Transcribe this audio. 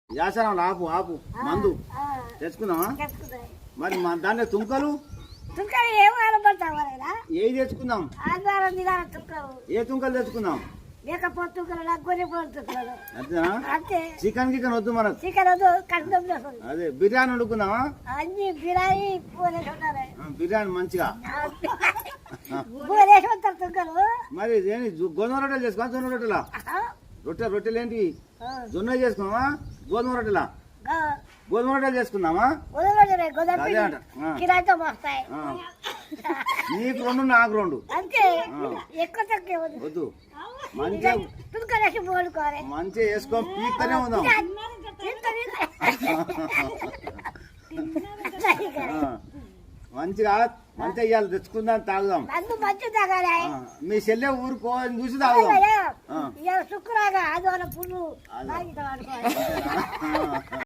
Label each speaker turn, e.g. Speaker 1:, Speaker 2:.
Speaker 1: యాసనం ఆపు ఆపు మందు తెచ్చుకుందామా మరి దాంట్లో తుంకలు ఏది తెచ్చుకుందాం ఏ తుంకలు తెచ్చుకుందాం చికెన్ గికెన్ వద్దు మనకు అదే బిర్యానీ వండుకుందామా బిర్యానీ మంచిగా మరి గోధుమ రొట్టెలు చేసుకో జొన్న రొట్టెలా రొట్టెలు ఏంటి జొన్న చేసుకున్నామా గోధుమ రొట్టెలా గోధుమ రొట్టెలు చేసుకుందామా నీకు రెండు నాకు రెండు వద్దు మంచిగా మంచిగా వేసుకో పీక్తనే ఉందాం మంచిగా మంచిగా ఇవ్వాలి తెచ్చుకుందాం తాగుదాం మీ చెల్లె ఊరుకో చూసి తాగుదాం
Speaker 2: శుక్రాగా ఆదివారం పుల్లు